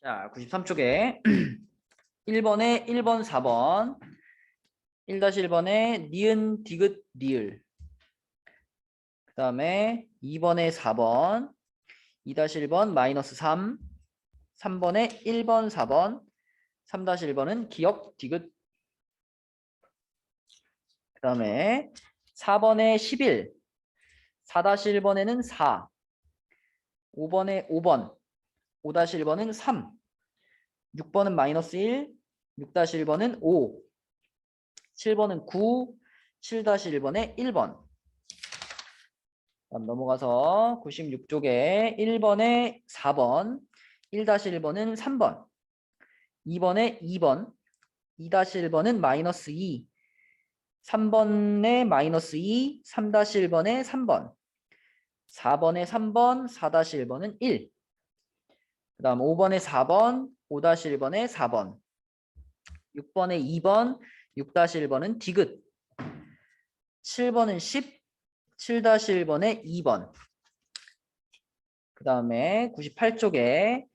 자, 93쪽에 1번에 1번, 4번 1-1번에 니은, 디귿, 리을 그 다음에 2번에 4번 2-1번 마이너스 3 3번에 1번, 4번 3-1번은 기역, 디귿 그 다음에 4번에 11 4-1번에는 4 5번에 5번 5-1번은 3 6번은 마이너스 1 6-1번은 5 7번은 9 7-1번에 1번 다음 넘어가서 96쪽에 1번에 4번 1-1번은 3번 2번에 2번 2-1번은 마이너스 2 3번에 마이너스 2 3-1번에 3번 4번에 3번 4-1번은 1 그 다음 5번에 4번 5-1번에 4번 6번에 2번 6-1번은 디귿 7번은 10 7-1번에 2번 그 다음에 98쪽에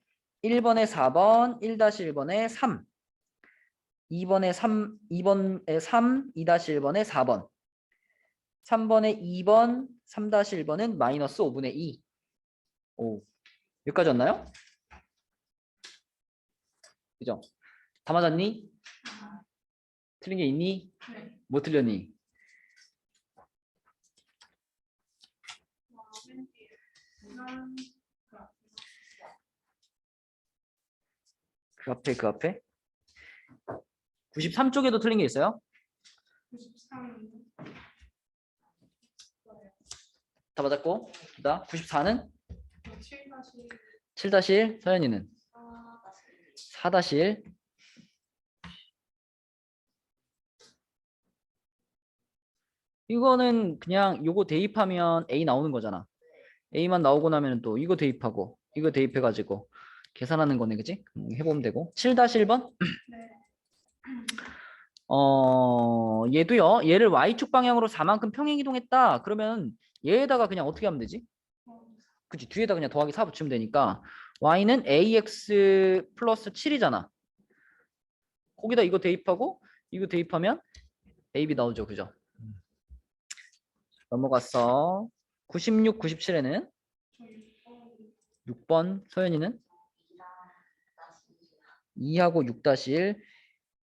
1번에 4번 1-1번에 3 2번에 3 2번에 3 2-1번에 4번 3번에 2번 3-1번은 마이너스 5분의 2 오, 여기까지 왔나요? 그죠? 다 맞았니? 틀린 게 있니? 네. 뭐 틀렸니? 그 앞에 93쪽에도 틀린 게 있어요? 93. 다 맞았고 그다음 94는 7-1. 7-1 서연이는 4-1 이거는 그냥 요거 대입하면 A 나오는 거잖아. A만 나오고 나면 또 이거 대입하고 이거 대입해 가지고 계산하는 거네. 그치? 해보면 되고 7-1번 네. 얘도요. 얘를 Y축 방향으로 4만큼 평행 이동했다. 그러면 얘에다가 그냥 어떻게 하면 되지? 그치? 뒤에다 그냥 더하기 4 붙이면 되니까 Y는 AX 플러스 7이잖아. 거기다 이거 대입하고 이거 대입하면 AB 나오죠. 그죠? 넘어갔어. 96, 97에는 6번 서연이는 2하고 6-1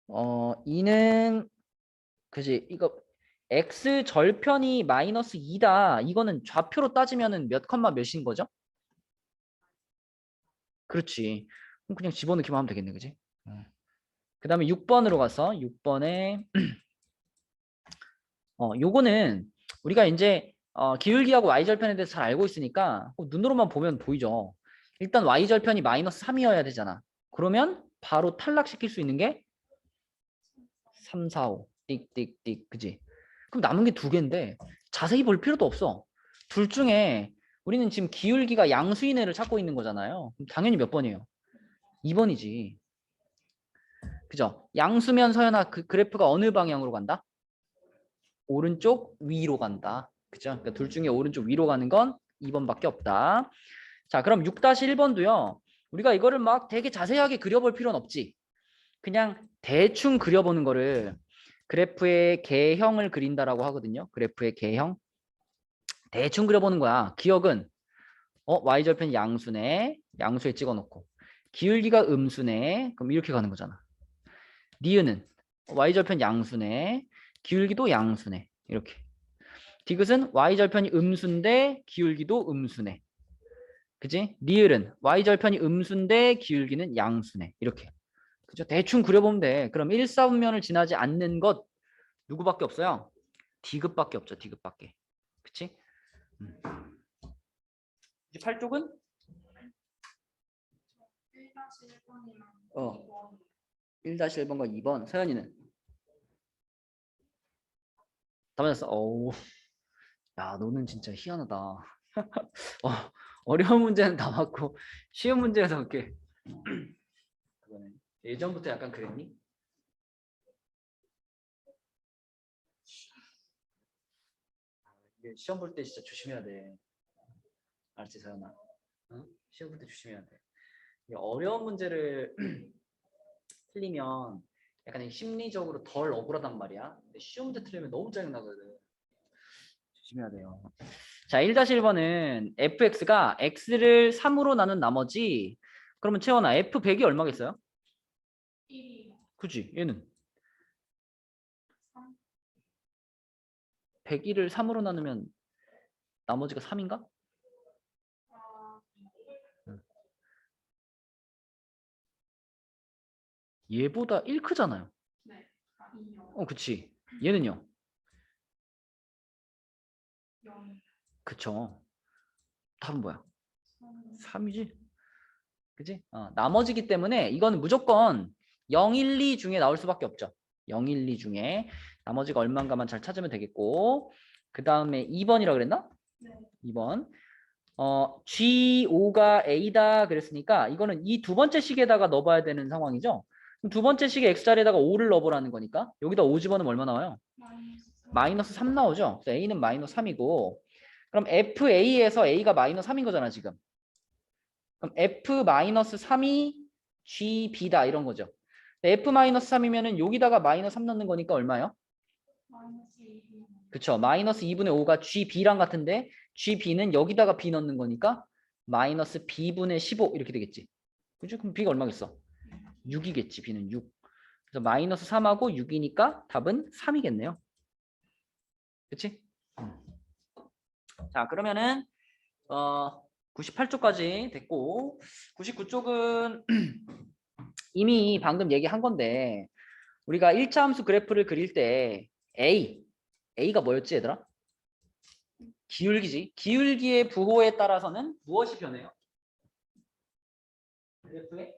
2는 그지 이거 x 절편이 마이너스 2다. 이거는 좌표로 따지면은 몇 컴마 몇인 거죠? 그렇지. 그럼 그냥 집어넣기만 하면 되겠네. 그지? 그 다음에 6번으로 가서 6번에 요거는 우리가 이제 기울기하고 y절편에 대해서 잘 알고 있으니까 눈으로만 보면 보이죠. 일단 y절편이 마이너스 3이어야 되잖아. 그러면 바로 탈락시킬 수 있는 게 3, 4, 5 띡띡띡 그지? 그럼 남은 게 두 개인데 자세히 볼 필요도 없어. 둘 중에 우리는 지금 기울기가 양수인 애를 찾고 있는 거잖아요. 그럼 당연히 몇 번이에요? 2번이지. 그죠? 양수면 서연아 그 그래프가 어느 방향으로 간다? 오른쪽 위로 간다. 그죠? 그러니까 둘 중에 오른쪽 위로 가는 건 2번밖에 없다. 자, 그럼 6-1번도요. 우리가 이거를 막 되게 자세하게 그려볼 필요는 없지. 그냥 대충 그려보는 거를 그래프의 개형을 그린다라고 하거든요. 그래프의 개형. 대충 그려보는 거야. 기억은 y절편 양수네. 양수에 찍어놓고. 기울기가 음수네. 그럼 이렇게 가는 거잖아. 니은은 y절편 양수네. 기울기도 양수네. 이렇게. 디귿은 y절편이 음수인데 기울기도 음수네. 그지? 리을은 y절편이 음수인데 기울기는 양수네. 이렇게. 그죠? 대충 그려보면 돼. 그럼 1, 4분면을 지나지 않는 것 누구밖에 없어요? 디귿밖에 없죠. 디귿밖에. 그치? 98쪽은? 1-1번이랑 1-1번과 2번. 서연이는? 다 맞았어. 어우. 야, 너는 진짜 희한하다. 어려운 문제는 다 맞고 쉬운 문제에서 이렇게 그거네. 예전부터 약간 그랬니? 이게 시험 볼 때 진짜 조심해야 돼. 알지, 서연아? 어? 시험 볼 때 조심해야 돼. 어려운 문제를 틀리면 약간 심리적으로 덜 억울하단 말이야. 근데 쉬운 문제 틀리면 너무 짜증나거든. 조심해야 돼요. 자, 1-1번은 fx가 x를 3으로 나눈 나머지, 그러면 채원아 f100이 얼마겠어요? 1이 그치? 얘는 3. 101을 3으로 나누면 나머지가 3인가? 아, 얘보다 1 크잖아요. 네. 아, 2요. 그치. 얘는요? 0. 그쵸. 답은 뭐야? 3. 3이지? 그치? 나머지기 때문에 이거는 무조건 0, 1, 2 중에 나올 수밖에 없죠. 0, 1, 2 중에 나머지가 얼마인가만 잘 찾으면 되겠고, 그 다음에 2번이라고 그랬나? 네. 2번. G5가 A다 그랬으니까 이거는 이 두 번째 식에다가 넣어봐야 되는 상황이죠. 그럼 두 번째 식에 X자리에다가 5를 넣어보라는 거니까 여기다 5 집어넣으면 얼마 나와요? 마이너스 3 나오죠. 그래서 A는 마이너스 3이고, 그럼 FA에서 A가 마이너스 3인 거잖아 지금. 그럼 F-3이 GB다 이런 거죠. F-3이면은 여기다가 마이너스 3 넣는 거니까 얼마요? 마이너스 2. 그쵸. 마이너스 2분의 5가 GB랑 같은데 GB는 여기다가 B 넣는 거니까 마이너스 B분의 15 이렇게 되겠지. 그죠? 그럼 B가 얼마겠어? 6이겠지. B는 6. 그래서 마이너스 3하고 6이니까 답은 3이겠네요. 그치? 자, 그러면은 98쪽까지 됐고 99쪽은 이미 방금 얘기한 건데 우리가 1차 함수 그래프를 그릴 때 A가 뭐였지 얘들아? 기울기지. 기울기의 부호에 따라서는 무엇이 변해요? 그래프의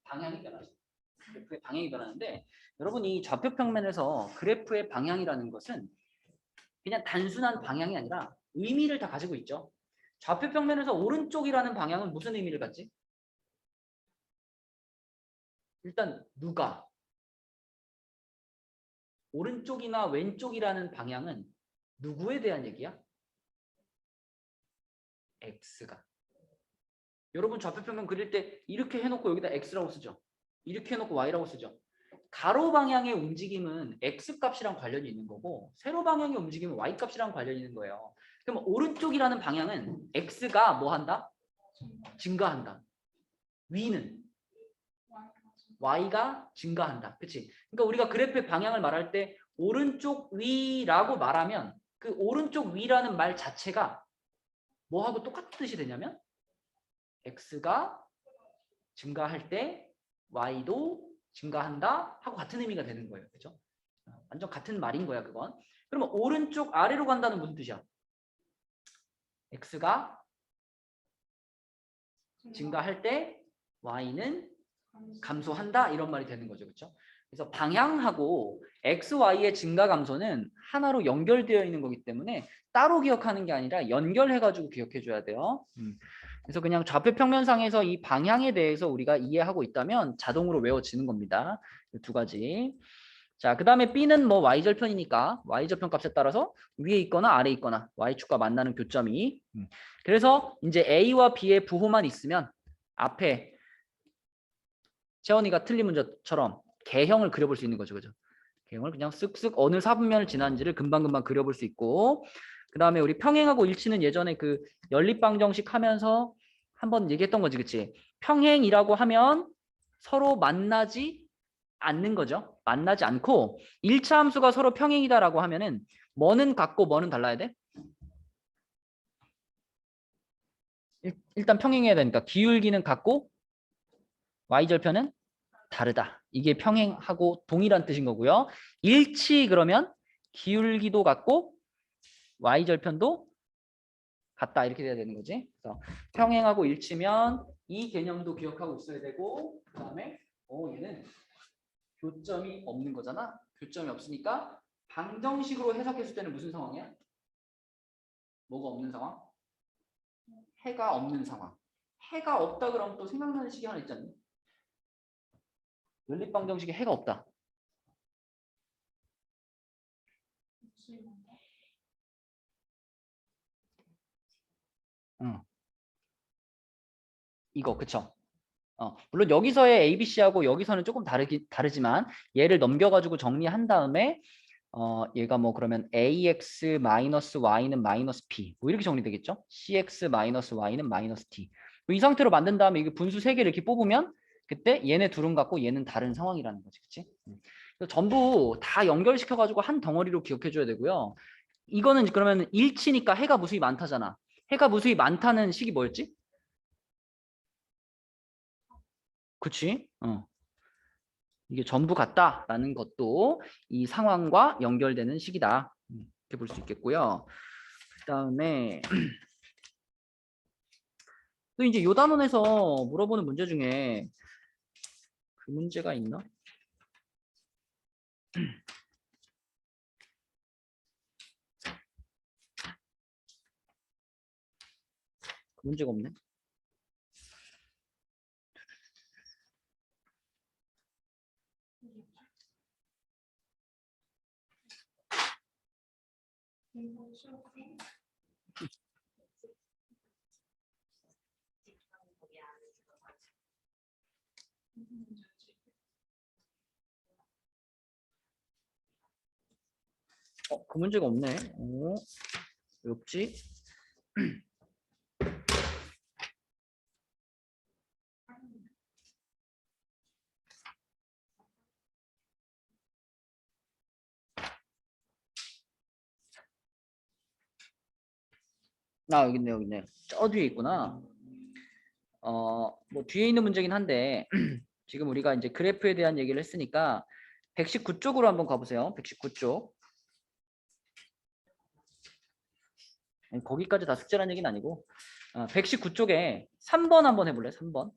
방향이 변하죠. 그래프의 방향이 변하는데 여러분이 좌표 평면에서 그래프의 방향이라는 것은 그냥 단순한 방향이 아니라 의미를 다 가지고 있죠. 좌표 평면에서 오른쪽이라는 방향은 무슨 의미를 갖지? 일단 누가 오른쪽이나 왼쪽이라는 방향은 누구에 대한 얘기야? X가. 여러분 좌표 평면 그릴 때 이렇게 해놓고 여기다 X라고 쓰죠. 이렇게 해놓고 Y라고 쓰죠. 가로 방향의 움직임은 X 값이랑 관련이 있는 거고 세로 방향의 움직임은 Y 값이랑 관련이 있는 거예요. 그럼 오른쪽이라는 방향은 X가 뭐 한다? 증가한다. 위는 Y가 증가한다. 그치? 그러니까 우리가 그래프의 방향을 말할 때 오른쪽 위라고 말하면 그 오른쪽 위라는 말 자체가 뭐하고 똑같은 뜻이 되냐면 X가 증가할 때 Y도 증가한다 하고 같은 의미가 되는 거예요. 그죠? 완전 같은 말인 거야, 그건. 그러면 오른쪽 아래로 간다는 무슨 뜻이야? X가 증가할 때 Y는 감소한다 이런 말이 되는 거죠. 그렇죠? 그래서 방향하고 X, Y의 증가 감소는 하나로 연결되어 있는 거기 때문에 따로 기억하는 게 아니라 연결해가지고 기억해 줘야 돼요. 그래서 그냥 좌표 평면상에서 이 방향에 대해서 우리가 이해하고 있다면 자동으로 외워지는 겁니다. 이 두 가지. 자, 그 다음에 B는 뭐 Y절편이니까 Y절편 값에 따라서 위에 있거나 아래에 있거나 Y축과 만나는 교점이. 그래서 이제 A와 B의 부호만 있으면 앞에 채원이가 틀린 문제처럼 개형을 그려볼 수 있는 거죠. 그죠? 개형을 그냥 쓱쓱 어느 사분면을 지난지를 금방금방 그려볼 수 있고, 그 다음에 우리 평행하고 일치는 예전에 그 연립방정식 하면서 한번 얘기했던 거지. 그치? 평행이라고 하면 서로 만나지 않는 거죠. 만나지 않고 1차 함수가 서로 평행이다라고 하면은 뭐는 같고 뭐는 달라야 돼? 일단 평행해야 되니까 기울기는 같고 y절편은 다르다. 이게 평행하고 동일한 뜻인 거고요. 일치 그러면 기울기도 같고 y절편도 같다 이렇게 돼야 되는 거지. 그래서 평행하고 일치면 이 개념도 기억하고 있어야 되고 그 다음에 얘는 교점이 없는 거잖아. 교점이 없으니까 방정식으로 해석했을 때는 무슨 상황이야? 뭐가 없는 상황? 해가 없는 상황. 해가 없다 그러면 또 생각나는 식이 하나 있잖니. 연립방정식에 해가 없다. 응. 이거 그쵸? 물론 여기서의 ABC하고 여기서는 조금 다르지만 얘를 넘겨가지고 정리한 다음에 얘가 뭐 그러면 AX 마이너스 Y는 마이너스 P 뭐 이렇게 정리되겠죠? CX 마이너스 Y는 마이너스 T 이 상태로 만든 다음에 이게 분수 3개를 이렇게 뽑으면 그때 얘네 둘은 같고 얘는 다른 상황이라는 거지, 그치? 그래서 전부 다 연결시켜가지고 한 덩어리로 기억해줘야 되고요. 이거는 그러면 일치니까 해가 무수히 많다잖아. 해가 무수히 많다는 식이 뭐였지? 그치? 이게 전부 같다라는 것도 이 상황과 연결되는 식이다. 이렇게 볼 수 있겠고요. 그다음에 또 이제 요 단원에서 물어보는 문제 중에 그 문제가 있나? 그 문제가 없네. 그 문제가 없네. 왜 없지? 여기 있네, 여기 있네. 저 뒤에 있구나. 뭐 뒤에 있는 문제긴 한데 지금 우리가 이제 그래프에 대한 얘기를 했으니까 119쪽으로 한번 가보세요. 119쪽. 거기까지 다 숙제라는 얘기는 아니고 119쪽에 3번 한번 해볼래? 3번.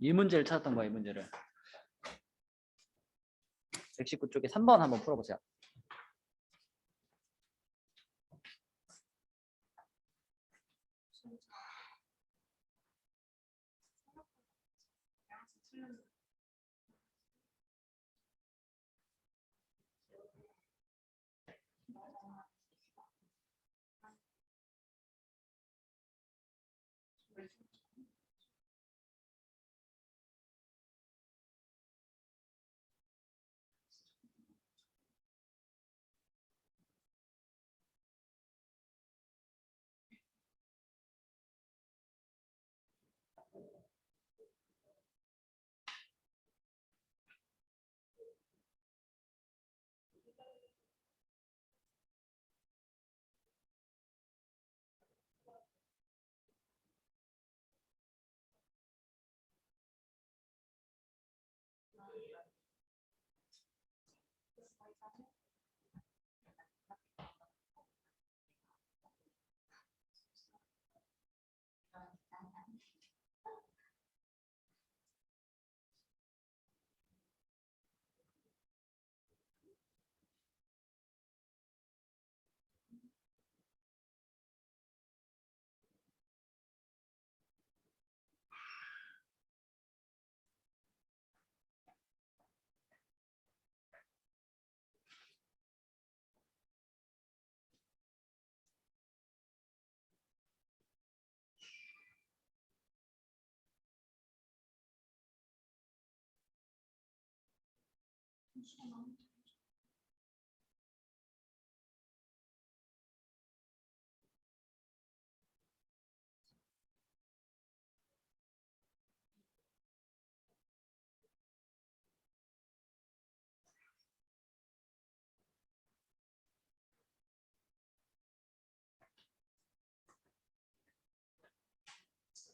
이 문제를 찾았던 거야, 이 문제를. 119쪽에 3번 한번 풀어보세요.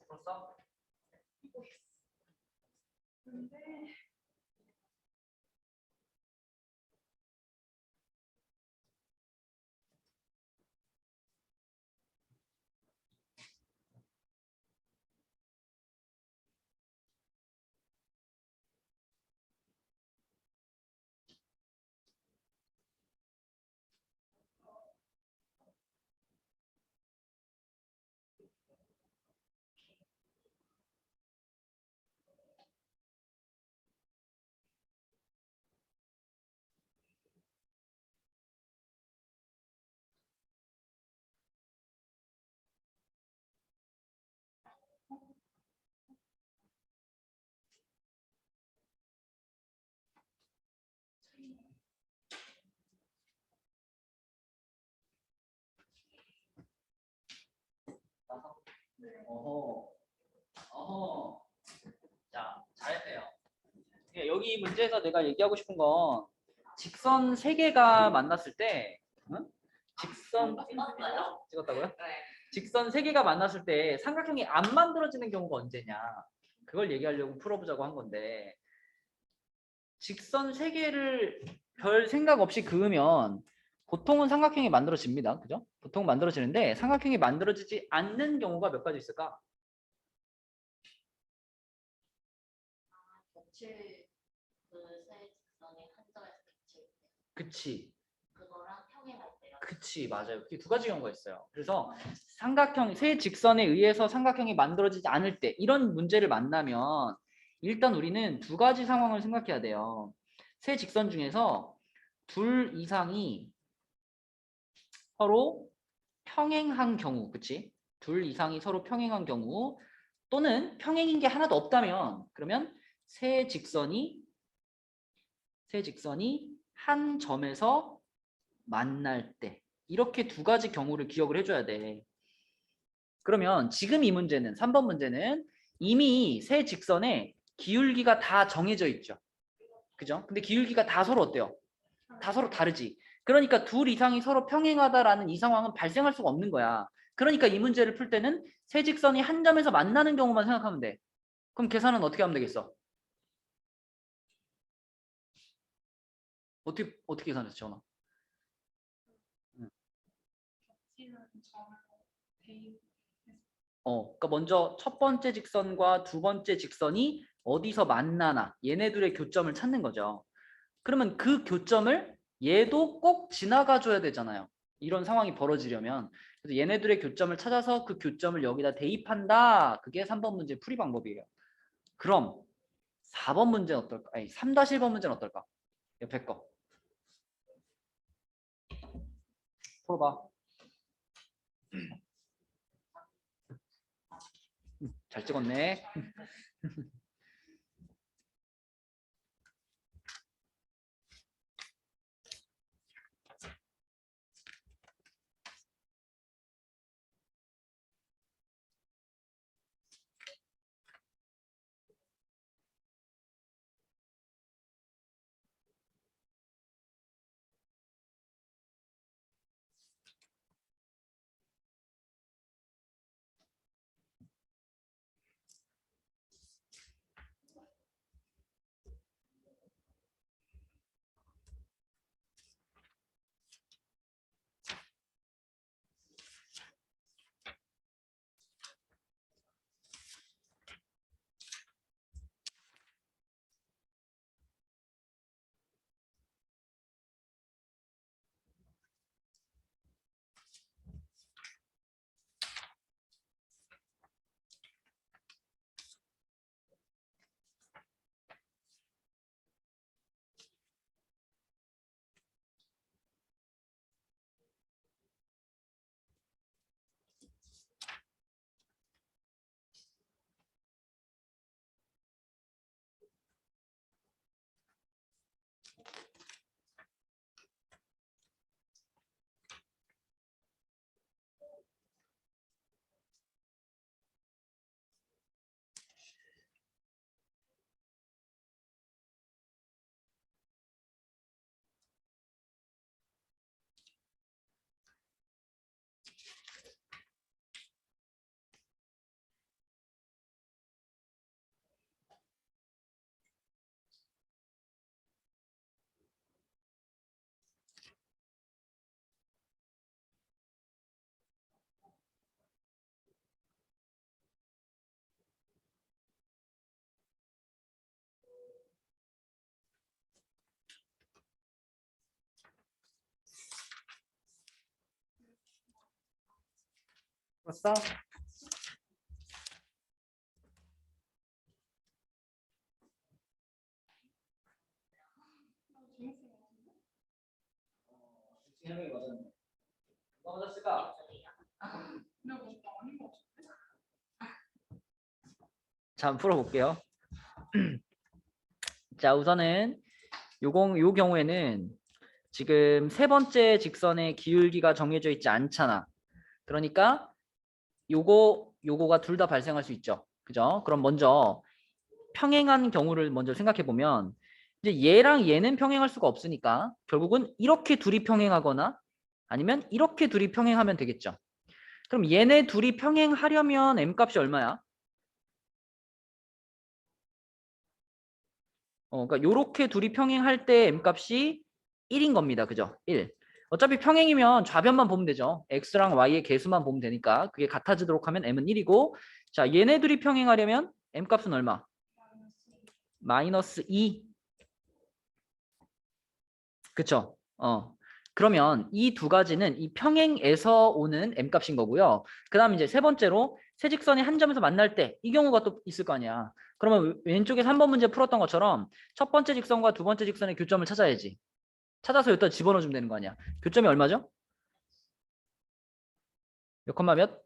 풀었어? 어허. 어허. 자, 잘했네요. 예, 여기 문제에서 내가 얘기하고 싶은 건 직선 세 개가 만났을 때, 응? 직선 찍었다고요? 직선 세 개가 만났을 때 삼각형이 안 만들어지는 경우가 언제냐? 그걸 얘기하려고 풀어보자고 한 건데, 직선 세 개를 별 생각 없이 그으면 보통은 삼각형이 만들어집니다. 그죠? 보통 만들어지는데 삼각형이 만들어지지 않는 경우가 몇 가지 있을까? 겹칠 그세 직선이 한 점에서 겹칠 때 그치. 그거랑 평행할 때랑 그치, 맞아요. 그게 두 가지 경우가 있어요. 그래서 삼각형, 세 직선에 의해서 삼각형이 만들어지지 않을 때 이런 문제를 만나면 일단 우리는 두 가지 상황을 생각해야 돼요. 세 직선 중에서 둘 이상이 서로 평행한 경우, 그치? 둘 이상이 서로 평행한 경우 또는 평행인 게 하나도 없다면 그러면 세 직선이 한 점에서 만날 때 이렇게 두 가지 경우를 기억을 해줘야 돼. 그러면 지금 이 문제는 3번 문제는 이미 세 직선에 기울기가 다 정해져 있죠. 그죠? 근데 기울기가 다 서로 어때요? 다 서로 다르지. 그러니까 둘 이상이 서로 평행하다라는 이 상황은 발생할 수가 없는 거야. 그러니까 이 문제를 풀 때는 세 직선이 한 점에서 만나는 경우만 생각하면 돼. 그럼 계산은 어떻게 하면 되겠어? 어떻게 계산했어, 지원아? 겹치는 점을 대입. 그러니까 먼저 첫 번째 직선과 두 번째 직선이 어디서 만나나 얘네들의 교점을 찾는 거죠. 그러면 그 교점을 얘도 꼭 지나가 줘야 되잖아요. 이런 상황이 벌어지려면. 그래서 얘네들의 교점을 찾아서 그 교점을 여기다 대입한다. 그게 3번 문제 풀이 방법이에요. 그럼 4번 문제는 어떨까? 아니, 3-1번 문제는 어떨까? 옆에 거. 풀어봐. 잘 찍었네. 풀었어? 해명이 맞았네. 누가 맞았을까? 근데 뭐 아닌 것 같은데? 자, 한번 풀어볼게요. 자, 우선은 요 경우에는 지금 세 번째 직선의 기울기가 정해져 있지 않잖아. 그러니까 요거가 둘 다 발생할 수 있죠. 그죠? 그럼 먼저 평행한 경우를 먼저 생각해 보면 이제 얘랑 얘는 평행할 수가 없으니까 결국은 이렇게 둘이 평행하거나 아니면 이렇게 둘이 평행하면 되겠죠. 그럼 얘네 둘이 평행하려면 m 값이 얼마야? 그러니까 요렇게 둘이 평행할 때 m 값이 1인 겁니다. 그죠? 1. 어차피 평행이면 좌변만 보면 되죠. x랑 y의 개수만 보면 되니까 그게 같아지도록 하면 m은 1이고 자 얘네 둘이 평행하려면 m 값은 얼마? 마이너스 2. 그쵸? 그러면 이 두 가지는 이 평행에서 오는 m 값인 거고요. 그 다음 이제 세 번째로 세 직선이 한 점에서 만날 때 이 경우가 또 있을 거 아니야. 그러면 왼쪽에 3번 문제 풀었던 것처럼 첫 번째 직선과 두 번째 직선의 교점을 찾아야지. 찾아서 여기다 집어넣어 주면 되는 거 아니야. 교점이 얼마죠? 몇 컴마 몇?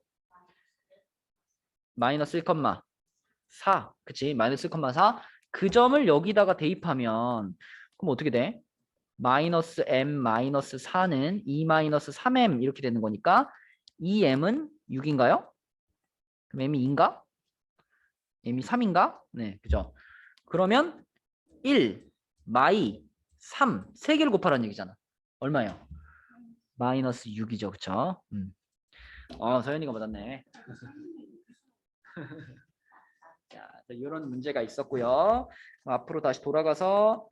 마이너스 1,4. 그치? 마이너스 1,4. 그 점을 여기다가 대입하면 그럼 어떻게 돼? 마이너스 m 마이너스 4는 2 마이너스 3m 이렇게 되는 거니까 이 m은 6인가요? 그럼 m이 2인가? m이 3인가? 네, 그죠? 그러면 1, 마이, 3, 세 개를 곱하라는 얘기잖아. 얼마예요? 마이너스 6이죠, 그쵸? 서현이가 맞았네. 자, 이런 문제가 있었고요. 앞으로 다시 돌아가서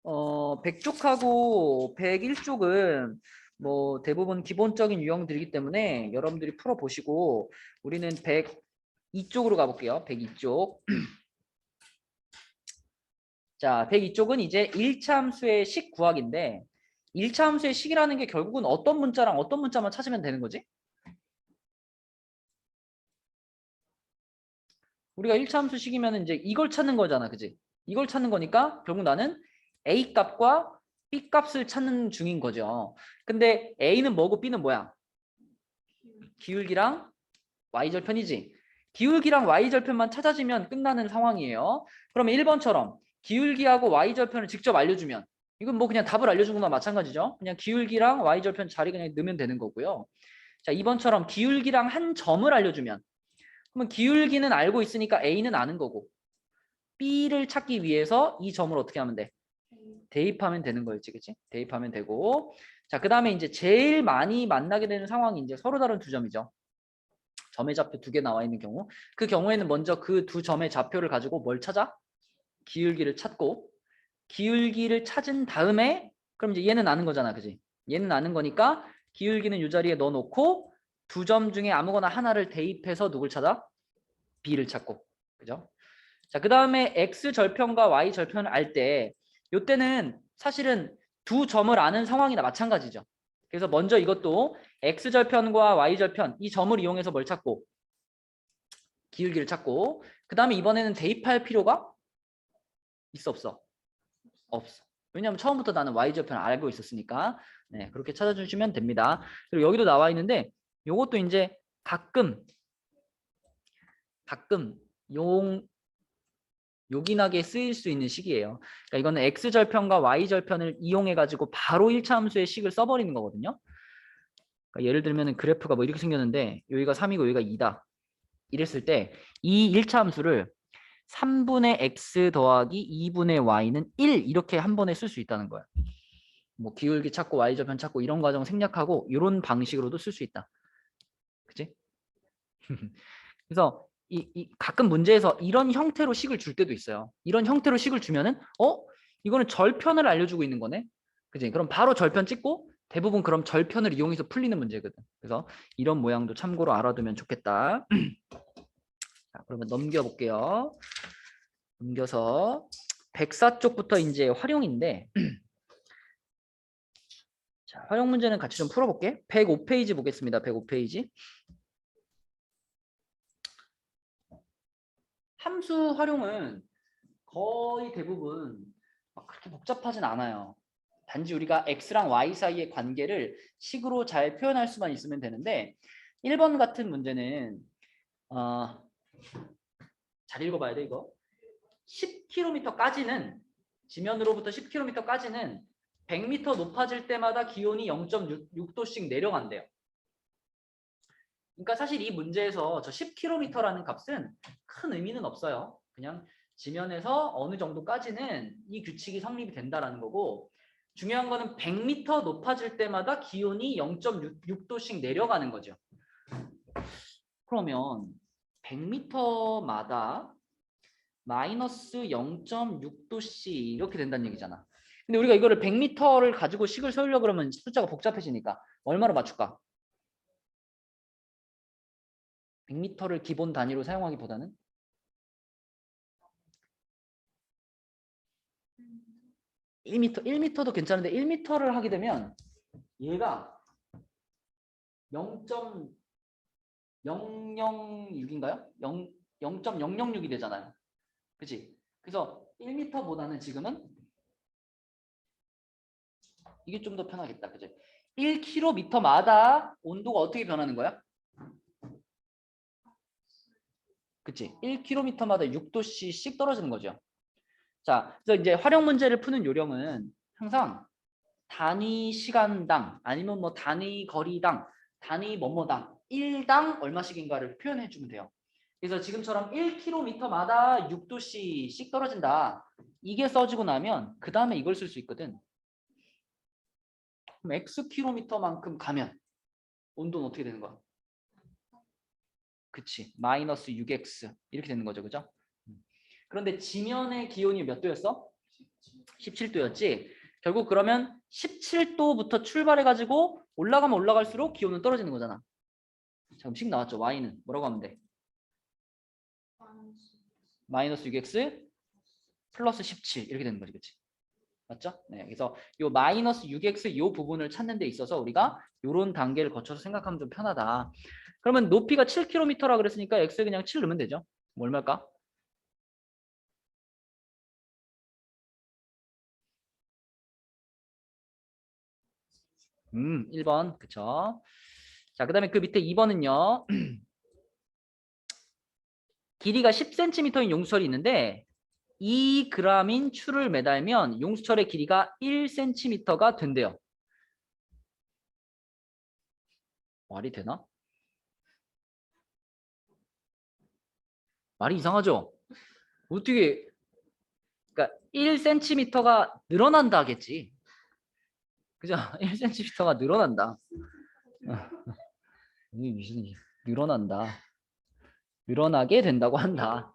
100쪽하고 101쪽은 뭐 대부분 기본적인 유형들이기 때문에 여러분들이 풀어보시고 우리는 102쪽으로 가볼게요. 102쪽. 자, 102쪽은 이제 1차 함수의 식 구하기인데 1차 함수의 식이라는 게 결국은 어떤 문자랑 어떤 문자만 찾으면 되는 거지? 우리가 1차 함수 식이면 이제 이걸 찾는 거잖아. 그지? 이걸 찾는 거니까 결국 나는 A 값과 B 값을 찾는 중인 거죠. 근데 A는 뭐고 B는 뭐야? 기울기랑 Y절편이지. 기울기랑 Y절편만 찾아지면 끝나는 상황이에요. 그러면 1번처럼 기울기하고 Y절편을 직접 알려주면 이건 뭐 그냥 답을 알려준 거나 마찬가지죠. 그냥 기울기랑 Y절편 자리 그냥 넣으면 되는 거고요. 자, 2번처럼 기울기랑 한 점을 알려주면 그러면 기울기는 알고 있으니까 A는 아는 거고 B를 찾기 위해서 이 점을 어떻게 하면 돼? 대입하면 되는 거였지, 그치? 대입하면 되고 자, 그 다음에 이제 제일 많이 만나게 되는 상황이 이제 서로 다른 두 점이죠. 점의 좌표 두 개 나와 있는 경우 그 경우에는 먼저 그 두 점의 좌표를 가지고 뭘 찾아? 기울기를 찾고 기울기를 찾은 다음에 그럼 이제 얘는 아는 거잖아, 그지? 얘는 아는 거니까 기울기는 이 자리에 넣어놓고 두 점 중에 아무거나 하나를 대입해서 누굴 찾아? B를 찾고, 그죠? 자, 그 다음에 X절편과 Y절편을 알 때 이때는 사실은 두 점을 아는 상황이나 마찬가지죠. 그래서 먼저 이것도 X절편과 Y절편 이 점을 이용해서 뭘 찾고 기울기를 찾고 그 다음에 이번에는 대입할 필요가 있어 없어? 없어. 왜냐하면 처음부터 나는 Y절편을 알고 있었으니까 네, 그렇게 찾아주시면 됩니다. 그리고 여기도 나와 있는데 요것도 이제 가끔 요긴하게 쓰일 수 있는 식이에요. 그러니까 이거는 X절편과 Y절편을 이용해 가지고 바로 1차 함수의 식을 써버리는 거거든요. 그러니까 예를 들면 그래프가 뭐 이렇게 생겼는데 여기가 3이고 여기가 2다. 이랬을 때 이 1차 함수를 3분의 x 더하기 2분의 y는 1 이렇게 한 번에 쓸 수 있다는 거야. 뭐 기울기 찾고 y절편 찾고 이런 과정 생략하고 이런 방식으로도 쓸 수 있다. 그치? 그래서 가끔 문제에서 이런 형태로 식을 줄 때도 있어요. 이런 형태로 식을 주면은 이거는 절편을 알려주고 있는 거네. 그치? 그럼 바로 절편 찍고 대부분 그럼 절편을 이용해서 풀리는 문제거든. 그래서 이런 모양도 참고로 알아두면 좋겠다. 자, 그러면 넘겨볼게요. 넘겨서 104쪽부터 이제 활용인데 자, 활용 문제는 같이 좀 풀어볼게. 105페이지 보겠습니다. 105페이지. 함수 활용은 거의 대부분 막 그렇게 복잡하진 않아요. 단지 우리가 x랑 y 사이의 관계를 식으로 잘 표현할 수만 있으면 되는데 1번 같은 문제는 잘 읽어봐야 돼 이거. 10km까지는 지면으로부터 10km까지는 100m 높아질 때마다 기온이 0.6도씩 내려간대요. 그러니까 사실 이 문제에서 저 10km라는 값은 큰 의미는 없어요. 그냥 지면에서 어느 정도까지는 이 규칙이 성립이 된다라는 거고 중요한 거는 100m 높아질 때마다 기온이 0.6도씩 내려가는 거죠. 그러면 100m마다 마이너스 0.6도씨 이렇게 된다는 얘기잖아. 근데 우리가 이거를 100m를 가지고 식을 세우려고 그러면 숫자가 복잡해지니까 얼마로 맞출까? 100m를 기본 단위로 사용하기보다는 1m, 1m도 괜찮은데 1m를 하게 되면 얘가 0.006인가요? 0.006이 되잖아요. 그치? 그래서 1m보다는 지금은 이게 좀 더 편하겠다. 그치? 1km마다 온도가 어떻게 변하는 거야? 그치? 1km마다 6도씨씩 떨어지는 거죠. 자, 그래서 이제 활용 문제를 푸는 요령은 항상 단위 시간당 아니면 뭐 단위 거리당 단위 뭐뭐당 1당 얼마씩인가를 표현해 주면 돼요. 그래서 지금처럼 1km마다 6도씨씩 떨어진다. 이게 써지고 나면 그 다음에 이걸 쓸 수 있거든. 그럼 xkm만큼 가면 온도는 어떻게 되는 거야? 그치. 마이너스 6x 이렇게 되는 거죠. 그죠? 그런데 지면의 기온이 몇 도였어? 17도였지. 결국 그러면 17도부터 출발해가지고 올라가면 올라갈수록 기온은 떨어지는 거잖아. 자, 그럼 식 나왔죠. y는 뭐라고 하면 돼? 마이너스 6x 플러스 17 이렇게 되는 거지. 그치? 맞죠? 네, 그래서 요 마이너스 6x 요 부분을 찾는 데 있어서 우리가 요런 단계를 거쳐서 생각하면 좀 편하다. 그러면 높이가 7km라 그랬으니까 x 그냥 7 넣으면 되죠. 뭐 얼마일까? 1번. 그쵸? 자, 그 다음에 그 밑에 2번은요. 길이가 10cm인 용수철이 있는데 2g인 추를 매달면 용수철의 길이가 1cm가 된대요. 말이 되나? 말이 이상하죠? 어떻게 그러니까 1cm가 늘어난다겠지. 그죠? 1cm가 늘어난다. 이게 무슨 늘어난다. 늘어나게 된다고 한다.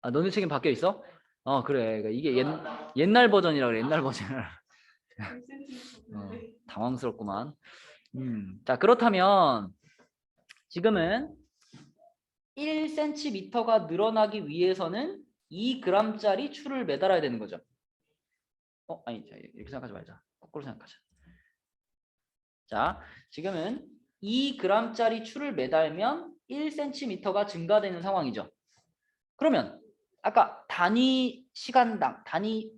아, 너네 책임 바뀌어 있어? 그래. 그러니까 이게 옛날 버전이라 그래. 옛날 버전이라. 당황스럽구만. 자, 그렇다면 지금은 1cm가 늘어나기 위해서는 2g짜리 추를 매달아야 되는 거죠. 아니, 자, 이렇게 생각하지 말자. 거꾸로 생각하자. 자, 지금은 2g짜리 추를 매달면 1cm가 증가되는 상황이죠. 그러면 아까 단위 시간당, 단위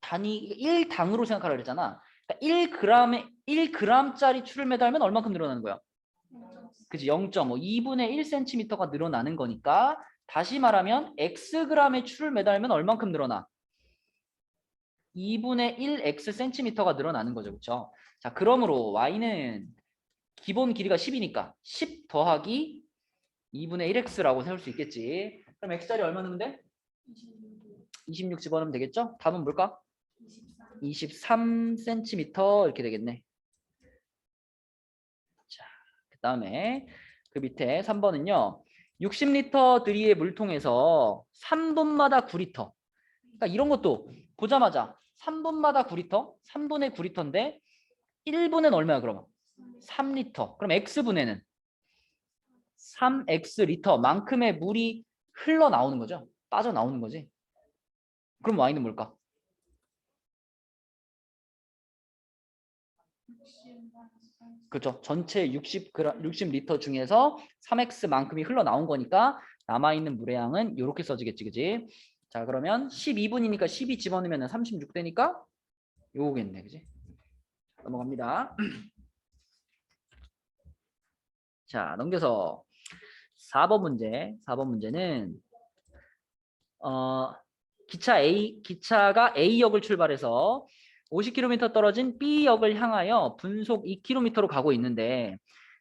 1당으로 생각하라 그랬잖아. 그러니까 1g짜리 추를 매달면 얼마큼 늘어나는 거야? 그치, 0.5, 2분의 1cm가 늘어나는 거니까 다시 말하면 xg의 추를 매달면 얼만큼 늘어나? 2분의 1x cm가 늘어나는 거죠. 그렇죠? 자, 그러므로 y는 기본 길이가 10이니까 10 더하기 2분의 1x라고 세울 수 있겠지. 그럼 x자리 얼마 넣으면 돼? 26 집어넣으면 되겠죠? 답은 뭘까? 23cm 이렇게 되겠네. 자, 그 다음에 그 밑에 3번은요. 60리터 들이의 물통에서 3분마다 9리터. 그러니까 이런 것도 보자마자 3분마다 9리터, 3분의 9리터인데 1분은 얼마야 그러면? 3리터. 그럼 x분에는 3x 리터만큼의 물이 흘러나오는 거죠. 빠져나오는 거지. 그럼 y는 뭘까? 그렇죠. 전체 60리터 중에서 3x만큼이 흘러나온 거니까 남아있는 물의 양은 이렇게 써지겠지. 그지? 자, 그러면 12분이니까 12 집어넣으면 36 되니까 요거겠네. 그지? 넘어갑니다. 자, 넘겨서 4번 문제. 4번 문제는 기차가 A역을 출발해서 50km 떨어진 B역을 향하여 분속 2km로 가고 있는데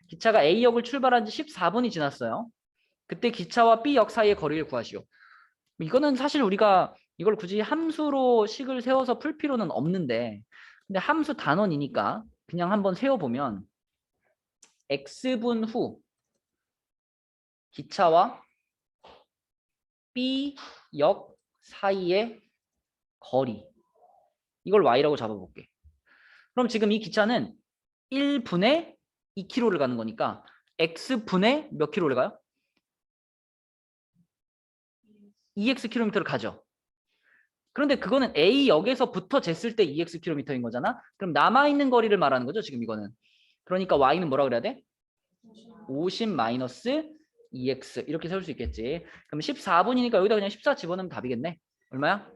기차가 A역을 출발한 지 14분이 지났어요. 그때 기차와 B역 사이의 거리를 구하시오. 이거는 사실 우리가 이걸 굳이 함수로 식을 세워서 풀 필요는 없는데 근데 함수 단원이니까 그냥 한번 세워보면 X분 후 기차와 B역 사이의 거리 이걸 Y라고 잡아볼게. 그럼 지금 이 기차는 1분에 2km를 가는 거니까 X분에 몇 킬로를 가요? 2x km를 가죠. 그런데 그거는 A역에서부터 쟀을 때 2x km인 거잖아. 그럼 남아있는 거리를 말하는 거죠. 지금 이거는. 그러니까 Y는 뭐라 그래야 돼? 50 마이너스 2x 이렇게 세울 수 있겠지. 그럼 14분이니까 여기다 그냥 14 집어넣으면 답이겠네. 얼마야?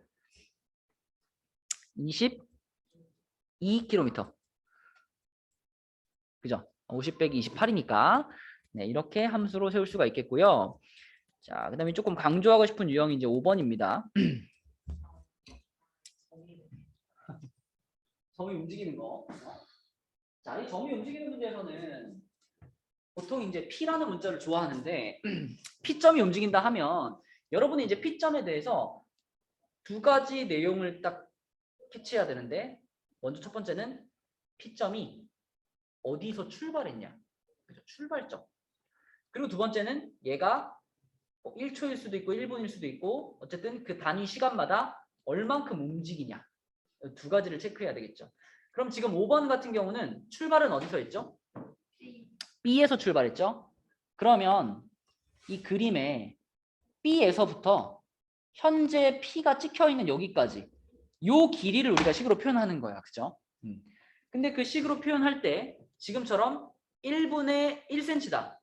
22km. 그죠? 50 빼기 28이니까 네, 이렇게 함수로 세울 수가 있겠고요. 자, 그 다음에 조금 강조하고 싶은 유형이 이제 5번입니다. 점이 움직이는 거. 자, 이 점이 움직이는 문제에서는 보통 이제 P라는 문자를 좋아하는데 P점이 움직인다 하면 여러분이 이제 P점에 대해서 두 가지 내용을 딱 캐치해야 되는데 먼저 첫 번째는 P점이 어디서 출발했냐. 그죠? 출발점. 그리고 두 번째는 얘가 1초일 수도 있고 1분일 수도 있고 어쨌든 그 단위 시간마다 얼만큼 움직이냐. 두 가지를 체크해야 되겠죠. 그럼 지금 5번 같은 경우는 출발은 어디서 했죠? B에서 출발했죠. 그러면 이 그림에 B에서부터 현재 P가 찍혀 있는 여기까지 요 길이를 우리가 식으로 표현하는 거야. 그죠? 근데 그 식으로 표현할 때 지금처럼 1분의 1cm다.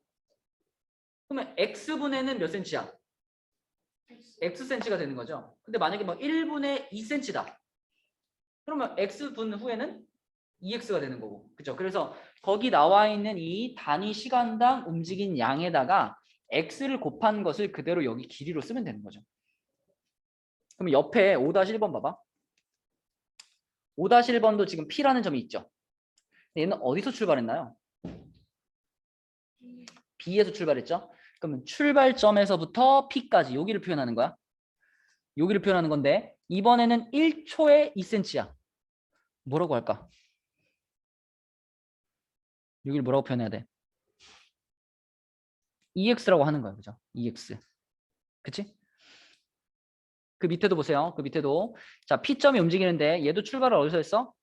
그러면 X분의는 몇 cm야? Xcm가 되는 거죠. 근데 만약에 막 1분의 2cm다. 그러면 X분 후에는 2X가 되는 거고. 그죠? 그래서 거기 나와 있는 이 단위 시간당 움직인 양에다가 X를 곱한 것을 그대로 여기 길이로 쓰면 되는 거죠. 그럼 옆에 5-1번 봐봐. 5-1번도 지금 P라는 점이 있죠. 얘는 어디서 출발했나요? B에서 출발했죠. 그러면 출발점에서부터 P까지 여기를 표현하는 거야. 여기를 표현하는 건데 이번에는 1초에 2cm야. 뭐라고 할까? 여기를 뭐라고 표현해야 돼? EX라고 하는 거야. 그죠? EX. 그치? 그 밑에도 보세요. 그 밑에도. 자, P점이 움직이는데 얘도 출발을 어디서 했어?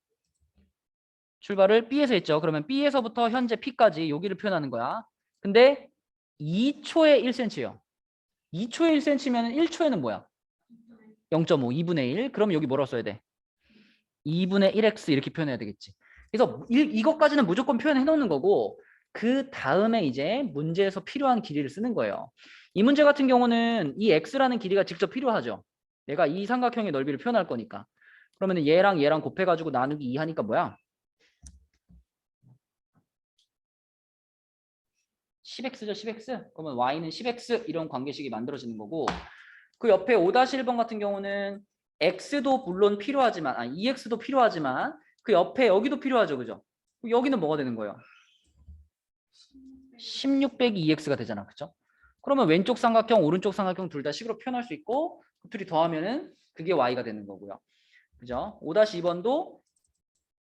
출발을 B에서 했죠. 그러면 B에서부터 현재 P까지 여기를 표현하는 거야. 근데 2초에 1cm예요. 2초에 1cm면 1초에는 뭐야? 0.5, 2분의 1. 그럼 여기 뭐라고 써야 돼? 2분의 1x 이렇게 표현해야 되겠지. 그래서 이것까지는 무조건 표현해 놓는 거고 그 다음에 이제 문제에서 필요한 길이를 쓰는 거예요. 이 문제 같은 경우는 이 x라는 길이가 직접 필요하죠. 내가 이 삼각형의 넓이를 표현할 거니까. 그러면 얘랑 얘랑 곱해가지고 나누기 2 하니까 뭐야? 10x죠, 10x. 그러면 y는 10x 이런 관계식이 만들어지는 거고 그 옆에 5-1번 같은 경우는 x도 물론 필요하지만 2x도 필요하지만 그 옆에 여기도 필요하죠. 그죠? 여기는 뭐가 되는 거예요? 16 빼기 2x가 되잖아. 그죠? 그러면 왼쪽 삼각형, 오른쪽 삼각형 둘 다 식으로 표현할 수 있고 그 둘이 더하면은 그게 y가 되는 거고요. 그죠? 5-2번도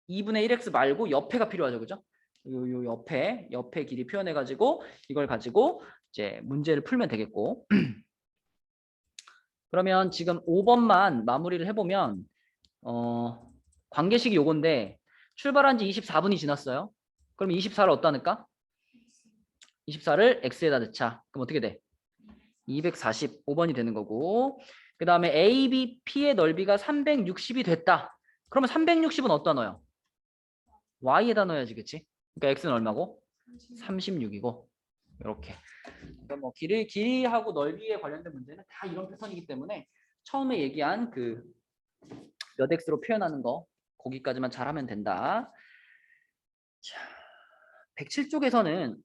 2분의 1x 말고 옆에가 필요하죠. 그죠? 요 옆에 길이 표현해 가지고 이걸 가지고 이제 문제를 풀면 되겠고 그러면 지금 5번만 마무리를 해보면 관계식이 요건데 출발한 지 24분이 지났어요. 그럼 24를 어디다 넣을까? 24를 x에다 넣자. 그럼 어떻게 돼? 245번이 되는 거고 그 다음에 ABP의 넓이가 360이 됐다. 그러면 360은 어디다 넣어요? y에다 넣어야지. 그치? 그러니까 x는 얼마고? 36이고 이렇게. 그러니까 뭐 길이하고 넓이에 관련된 문제는 다 이런 패턴이기 때문에 처음에 얘기한 그 몇 x로 표현하는 거 거기까지만 잘하면 된다. 자, 107쪽에서는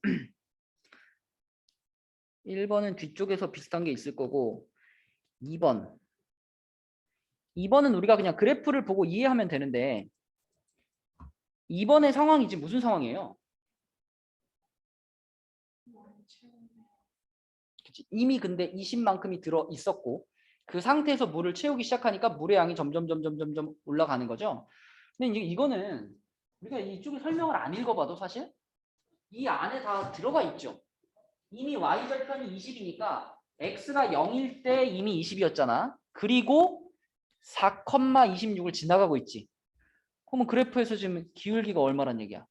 1번은 뒤쪽에서 비슷한 게 있을 거고 2번은 우리가 그냥 그래프를 보고 이해하면 되는데 이번의 상황이 지금 무슨 상황이에요? 그치? 이미 근데 20만큼이 들어 있었고 그 상태에서 물을 채우기 시작하니까 물의 양이 점점 올라가는 거죠. 근데 이제 이거는 우리가 이쪽에 설명을 안 읽어봐도 사실 이 안에 다 들어가 있죠. 이미 y절편이 20이니까 x가 0일 때 이미 20이었잖아. 그리고 4,26을 지나가고 있지. 그러면 그래프에서 지금 기울기가 얼마란 얘기야?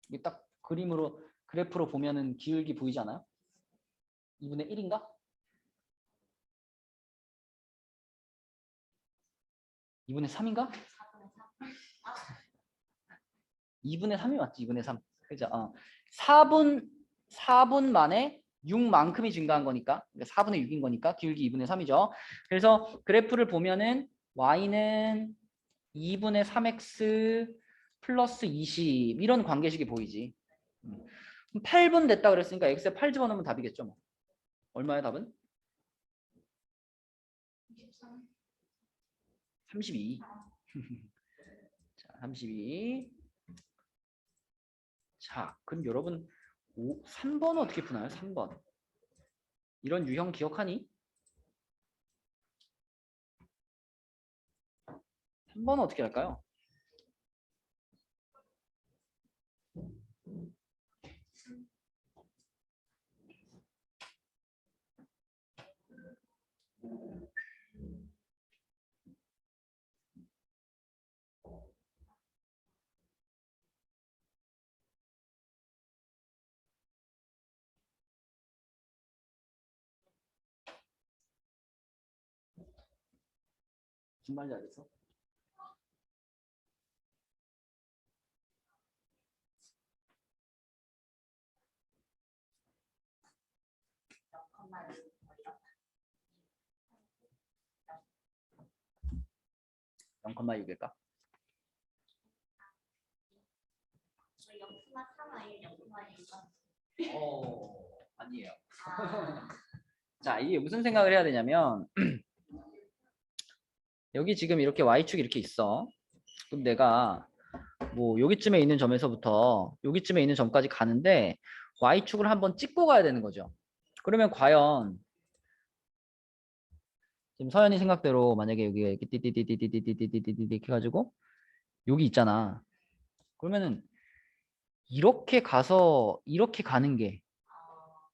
이게 딱 그림으로 그래프로 보면은 기울기 보이지 않아요? 2분의 1인가? 2분의 3인가? 2분의 3이 맞지? 2분의 3. 그죠? 4분 만에 6만큼이 증가한 거니까 4분의 6인 거니까 기울기 2분의 3이죠. 그래서 그래프를 보면은 y는 2분의 3x 플러스 20 이런 관계식이 보이지. 8분 됐다 그랬으니까 x에 8 집어넣으면 답이겠죠. 뭐. 얼마야 답은? 23. 32. 자, 32. 자, 그럼 여러분 3번은 어떻게 푸나요? 3번. 이런 유형 기억하니? 3번은 어떻게 할까요? 무슨 말인지 알겠어? 잠깐만. 0,6일까? 저희 0,3 아니면 0,1인가? 아니에요. 아, 자, 이게 무슨 생각을 해야 되냐면 여기 지금 이렇게 y축이 이렇게 있어. 그럼 내가 뭐 여기쯤에 있는 점에서부터 여기쯤에 있는 점까지 가는데 y축을 한번 찍고 가야 되는 거죠. 그러면 과연 지금 서연이 생각대로 만약에 여기가 이렇게 띠띠띠띠띠띠띠띠띠 이렇게 해가지고 여기 있잖아. 그러면은 이렇게 가서 이렇게 가는 게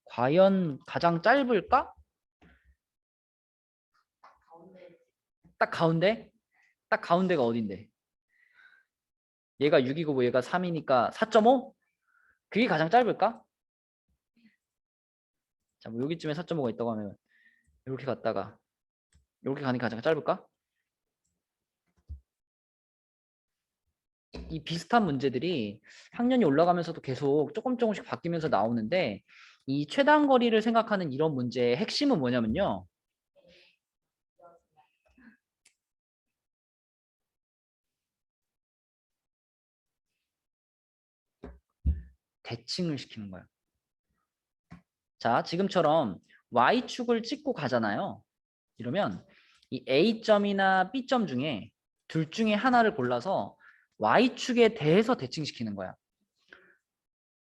과연 가장 짧을까? 가운데 딱 가운데? 딱 가운데가 어딘데? 얘가 6이고 뭐 얘가 3이니까 4.5? 그게 가장 짧을까? 자, 뭐 여기쯤에 4.5가 있다고 하면 이렇게 갔다가 이렇게 가는 게 가장 짧을까? 이 비슷한 문제들이 학년이 올라가면서도 계속 조금씩 바뀌면서 나오는데 이 최단 거리를 생각하는 이런 문제의 핵심은 뭐냐면요. 대칭을 시키는 거예요. 자, 지금처럼 y축을 찍고 가잖아요. 이러면 이 A점이나 B점 중에 둘 중에 하나를 골라서 y축에 대해서 대칭시키는 거야.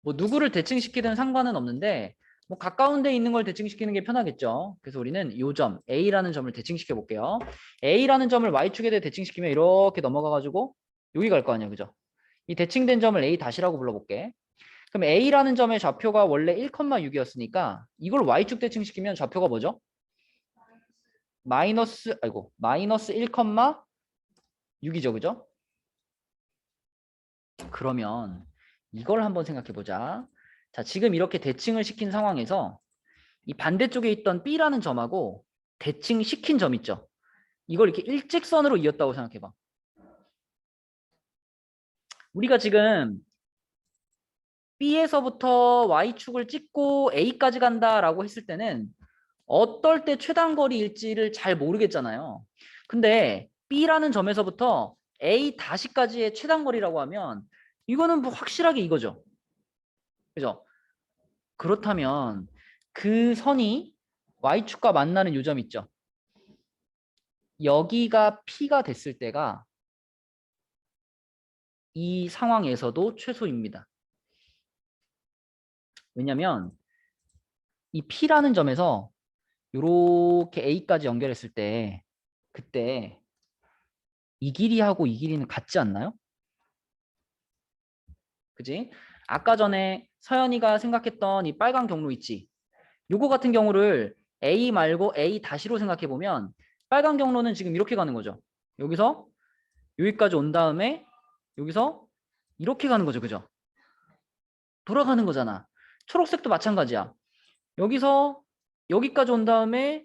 뭐 누구를 대칭시키든 상관은 없는데 뭐 가까운 데 있는 걸 대칭시키는 게 편하겠죠. 그래서 우리는 이 점 A라는 점을 대칭시켜 볼게요. A라는 점을 y축에 대해 대칭시키면 이렇게 넘어가 가지고 여기 갈 거 아니야. 그죠? 이 대칭된 점을 A 다시라고 불러볼게. 그럼 A라는 점의 좌표가 원래 1,6이었으니까 이걸 y축 대칭시키면 좌표가 뭐죠? 마이너스 1,6이죠. 그죠? 그러면 이걸 한번 생각해 보자. 자, 지금 이렇게 대칭을 시킨 상황에서 이 반대쪽에 있던 B라는 점하고 대칭시킨 점 있죠. 이걸 이렇게 일직선으로 이었다고 생각해 봐. 우리가 지금 B에서부터 Y축을 찍고 A까지 간다라고 했을 때는 어떨 때 최단 거리일지를 잘 모르겠잖아요. 근데 B라는 점에서부터 A 다시까지의 최단 거리라고 하면 이거는 뭐 확실하게 이거죠. 그죠? 그렇다면 그 선이 Y축과 만나는 요점 있죠. 여기가 P가 됐을 때가 이 상황에서도 최소입니다. 왜냐면 이 P라는 점에서 이렇게 A까지 연결했을 때 그때 이 길이하고 이 길이는 같지 않나요? 그지? 아까 전에 서연이가 생각했던 이 빨간 경로 있지? 요거 같은 경우를 A 말고 A 다시로 생각해 보면 빨간 경로는 지금 이렇게 가는 거죠. 여기서 여기까지 온 다음에 여기서 이렇게 가는 거죠. 그죠? 돌아가는 거잖아. 초록색도 마찬가지야. 여기서 여기까지 온 다음에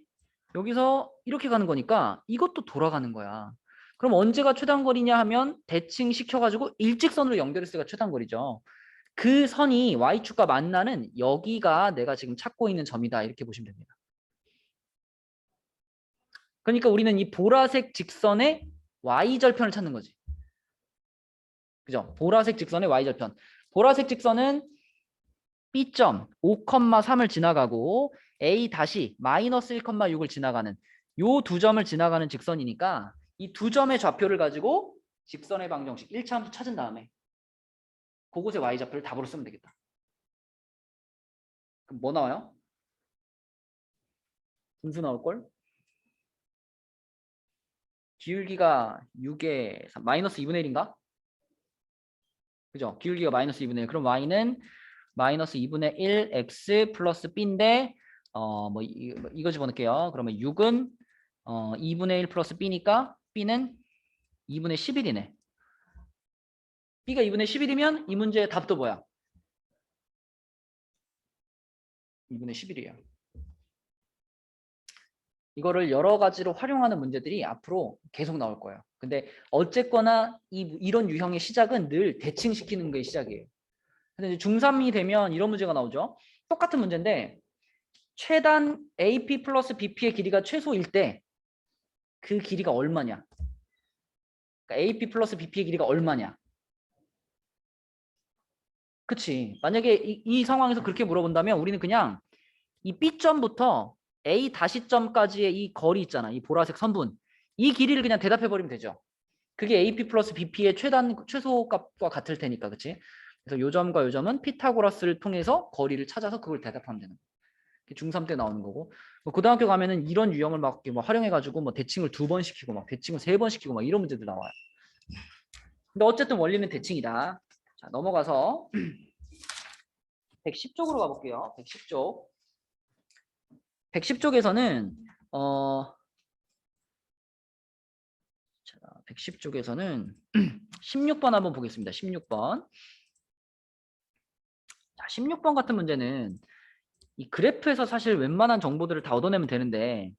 여기서 이렇게 가는 거니까 이것도 돌아가는 거야. 그럼 언제가 최단거리냐 하면 대칭 시켜가지고 일직선으로 연결했을 때가 최단거리죠. 그 선이 Y축과 만나는 여기가 내가 지금 찾고 있는 점이다. 이렇게 보시면 됩니다. 그러니까 우리는 이 보라색 직선의 Y절편을 찾는 거지. 그죠? 보라색 직선의 Y절편. 보라색 직선은 B점 5,3을 지나가고 A 다시 마이너스 1,6을 지나가는 요 두 점을 지나가는 직선이니까 이 두 점의 좌표를 가지고 직선의 방정식 1차 함수 찾은 다음에 그곳의 Y좌표를 답으로 쓰면 되겠다. 그럼 뭐 나와요? 분수 나올걸? 기울기가 6에 3, 마이너스 2분의 1인가? 그죠? 기울기가 마이너스 2분의 1. 그럼 Y는 마이너스 2분의 1 X 플러스 B인데 이거 집어넣을게요. 그러면 6은 2분의 1 플러스 B니까 B는 2분의 11이네. B가 2분의 11이면 이 문제의 답도 뭐야? 2분의 11이에요. 이거를 여러 가지로 활용하는 문제들이 앞으로 계속 나올 거예요. 근데 어쨌거나 이런 유형의 시작은 늘 대칭시키는 게 시작이에요. 근데 이제 중3이 되면 이런 문제가 나오죠. 똑같은 문제인데 최단 AP 플러스 BP의 길이가 최소일 때 그 길이가 얼마냐? 그러니까 AP 플러스 BP의 길이가 얼마냐? 그치. 만약에 이 상황에서 그렇게 물어본다면 우리는 그냥 이 B점부터 A 다시 점까지의 이 거리 있잖아. 이 보라색 선분. 이 길이를 그냥 대답해버리면 되죠. 그게 AP 플러스 BP의 최소값과 같을 테니까. 그치? 그래서 요 점과 요 점은 피타고라스를 통해서 거리를 찾아서 그걸 대답하면 되는 거예요. 중3 때 나오는 거고. 고등학교 가면은 이런 유형을 막 활용해가지고 뭐 대칭을 2번 시키고 막 대칭을 3번 시키고 막 이런 문제들 나와요. 근데 어쨌든 원리는 대칭이다. 자, 넘어가서 110쪽으로 가볼게요. 110쪽. 110쪽에서는 110쪽에서는 16번 한번 보겠습니다. 16번. 자, 16번 같은 문제는 이 그래프에서 사실 웬만한 정보들을 다 얻어내면 되는데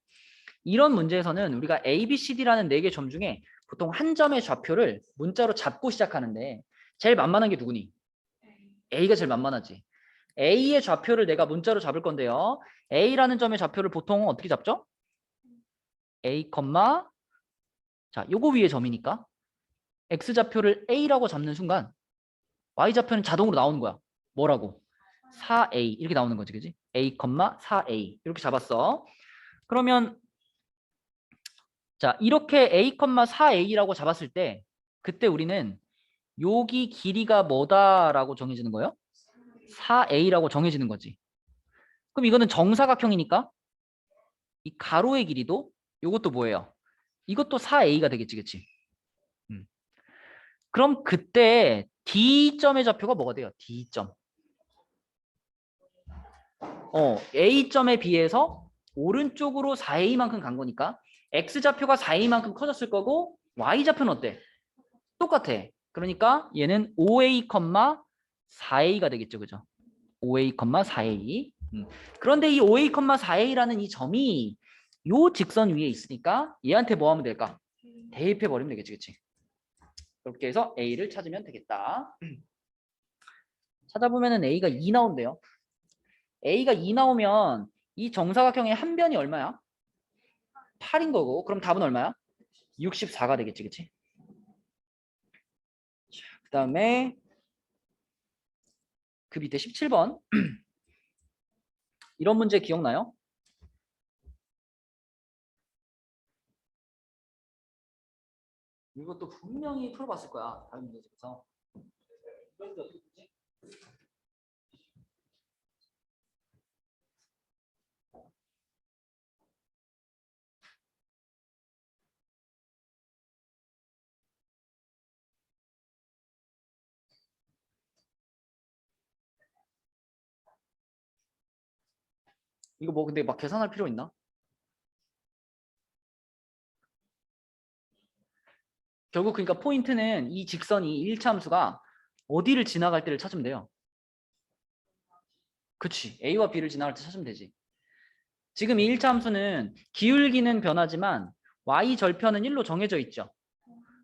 이런 문제에서는 우리가 A, B, C, D라는 4개 점 중에 보통 한 점의 좌표를 문자로 잡고 시작하는데 제일 만만한 게 누구니? A가 제일 만만하지. A의 좌표를 내가 문자로 잡을 건데요. A라는 점의 좌표를 보통 어떻게 잡죠? A, 자, 요거 위에 점이니까 X좌표를 A라고 잡는 순간 Y좌표는 자동으로 나오는 거야. 뭐라고? 4A 이렇게 나오는 거지. 그지? A, 4A 이렇게 잡았어. 그러면 자, 이렇게 A, 4A라고 잡았을 때 그때 우리는 여기 길이가 뭐다라고 정해지는 거예요? 4A라고 정해지는 거지. 그럼 이거는 정사각형이니까 이 가로의 길이도 이것도 뭐예요? 이것도 4A가 되겠지, 그치? 그럼 그때 D점의 좌표가 뭐가 돼요? D점. A점에 비해서 오른쪽으로 4A만큼 간 거니까 X좌표가 4A만큼 커졌을 거고 Y좌표는 어때? 똑같아. 그러니까 얘는 5A, 4A가 되겠죠. 그죠? 5A, 4A. 그런데 이 5A, 4A라는 이 점이 요 직선 위에 있으니까 얘한테 뭐 하면 될까? 대입해 버리면 되겠지. 그치? 그렇게 해서 A를 찾으면 되겠다. 찾아보면은 A가 2 나온대요. A가 2 나오면 이 정사각형의 한 변이 얼마야? 8인 거고 그럼 답은 얼마야? 64가 되겠지. 그치? 그 다음에 그 밑에 17번 이런 문제 기억나요? 이것도 분명히 풀어봤을 거야. 다른 문제집에서. 이것도 어떻게 풀지? 이거 뭐 근데 막 계산할 필요 있나? 결국 그러니까 포인트는 이 직선이 1차 함수가 어디를 지나갈 때를 찾으면 돼요. 그치. A와 B를 지나갈 때 찾으면 되지. 지금 이 1차 함수는 기울기는 변하지만 y 절편은 1로 정해져 있죠.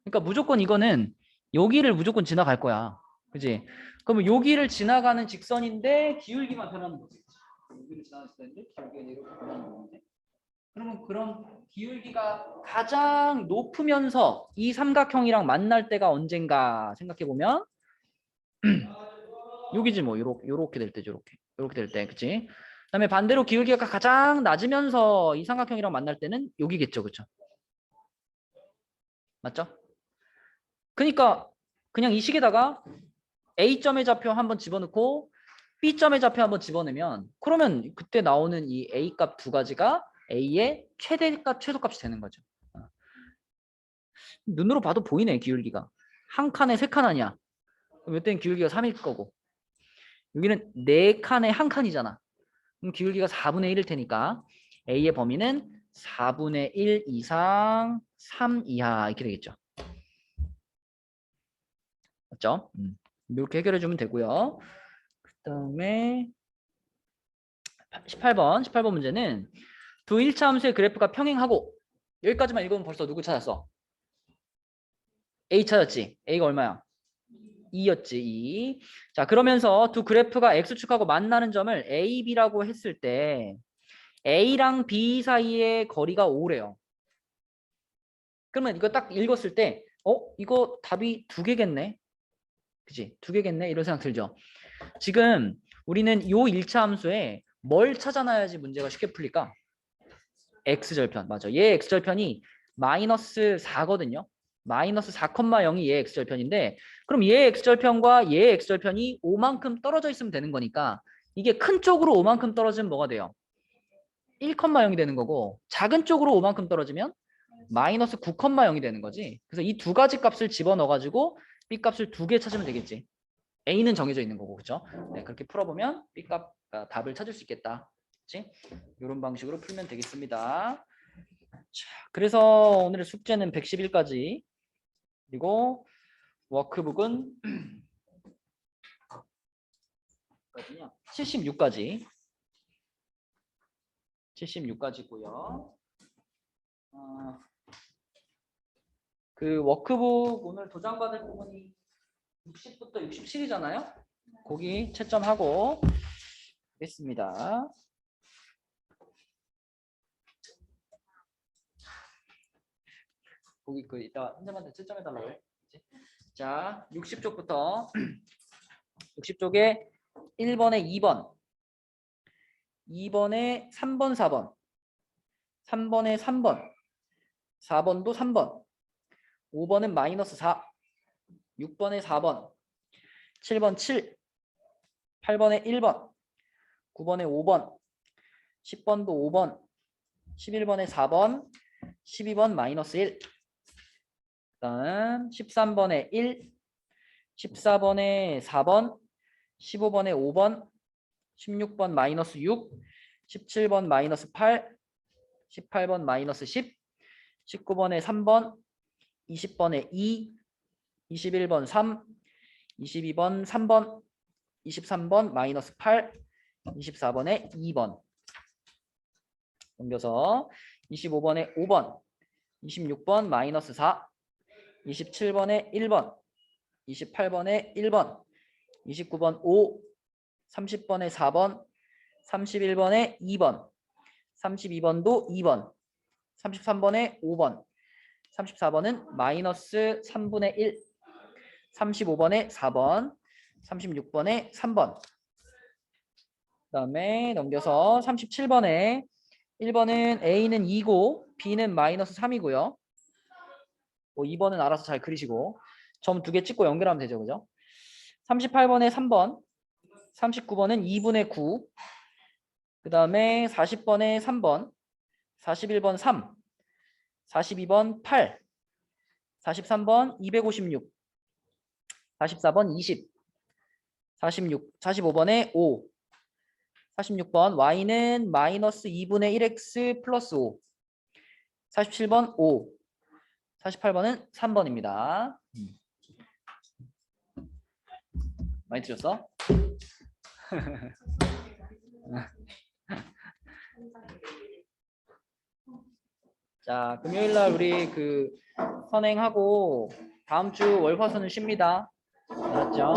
그러니까 무조건 이거는 여기를 무조건 지나갈 거야. 그지? 그러면 여기를 지나가는 직선인데 기울기만 변하는 거지. 여기를 지나가는 직선인데 기울기가 이렇게 변하는 건데. 그러면 그런 기울기가 가장 높으면서 이 삼각형이랑 만날 때가 언젠가 생각해 보면 여기지 뭐 요렇게 될 때죠. 요렇게 될 때. 그치? 그다음에 반대로 기울기가 가장 낮으면서 이 삼각형이랑 만날 때는 여기겠죠. 그쵸? 맞죠? 그러니까 그냥 이 식에다가 A점의 좌표 한번 집어넣고 B점의 좌표 한번 집어넣으면 그러면 그때 나오는 이 A 값 두 가지가 A의 최대값, 최소값이 되는 거죠. 눈으로 봐도 보이네, 기울기가. 한 칸에 세 칸 아니야. 그럼 이때는 기울기가 3일 거고. 여기는 네 칸에 한 칸이잖아. 그럼 기울기가 4분의 1일 테니까 A의 범위는 4분의 1 이상 3 이하 이렇게 되겠죠. 맞죠? 이렇게 해결해 주면 되고요. 그 다음에 18번 문제는 두 1차 함수의 그래프가 평행하고 여기까지만 읽으면 벌써 누구 찾았어? A 찾았지? A가 얼마야? 2였지. 2. 자, 그러면서 두 그래프가 X축하고 만나는 점을 A, B라고 했을 때 A랑 B 사이의 거리가 5래요. 그러면 이거 딱 읽었을 때 이거 답이 두 개겠네? 그치? 두 개겠네? 이런 생각 들죠? 지금 우리는 요 1차 함수에 뭘 찾아놔야지 문제가 쉽게 풀릴까? X절편. 맞아. 얘 X절편이 마이너스 4거든요. 마이너스 4,0이 얘 X절편인데 그럼 얘 X절편과 얘 X절편이 5만큼 떨어져 있으면 되는 거니까 이게 큰 쪽으로 5만큼 떨어지면 뭐가 돼요? 1,0이 되는 거고 작은 쪽으로 5만큼 떨어지면 마이너스 9,0이 되는 거지. 그래서 이 두 가지 값을 집어넣어 가지고 B 값을 두 개 찾으면 되겠지. A는 정해져 있는 거고 그렇죠? 네, 그렇게 풀어보면 B 값 답을 찾을 수 있겠다. 그렇지? 이런 방식으로 풀면 되겠습니다. 자, 그래서 오늘의 숙제는 111까지 그리고 워크북은 76까지 76까지고요. 그 워크북 오늘 도장받을 부분이 60부터 67이잖아요. 거기 채점하고 있습니다. 거기 그 이따 선생님한테 채점해달라고 해. 자, 60쪽부터 60쪽에 1번에 2번, 2번에 3번, 4번, 3번에 3번, 4번도 3번, 5번은 마이너스 4, 6번에 4번, 7번 7, 8번에 1번, 9번에 5번, 10번도 5번, 11번에 4번, 12번 마이너스 1, 그다음 13번에 1, 14번에 4번, 15번에 5번, 16번 마이너스 6, 17번 마이너스 8, 18번 마이너스 10, 19번에 3번, 20번에 2, 21번 3, 22번 3번, 23번 마이너스 8, 24번에 2번. 넘겨서 25번에 5번, 26번 마이너스 4, 27번에 1번, 28번에 1번, 29번 5, 30번에 4번, 31번에 2번, 32번도 2번, 33번에 5번, 34번은 마이너스 3분의 1, 35번에 4번, 36번에 3번. 그 다음에 넘겨서 37번에 1번은 A는 2고 B는 마이너스 3이고요. 뭐 2번은 알아서 잘 그리시고 점 2개 찍고 연결하면 되죠. 그죠? 38번에 3번, 39번은 2분의 9, 그 다음에 40번에 3번, 41번 3, 42번 8, 43번 256, 44번 20, 45번에 5, 46번 y는 마이너스 2분의 1x 플러스 5, 47번 5, 48번은 3번입니다. 많이 틀렸어? 자, 금요일 날 우리 그 선행하고 다음 주 월화수는 쉽니다. 알았죠?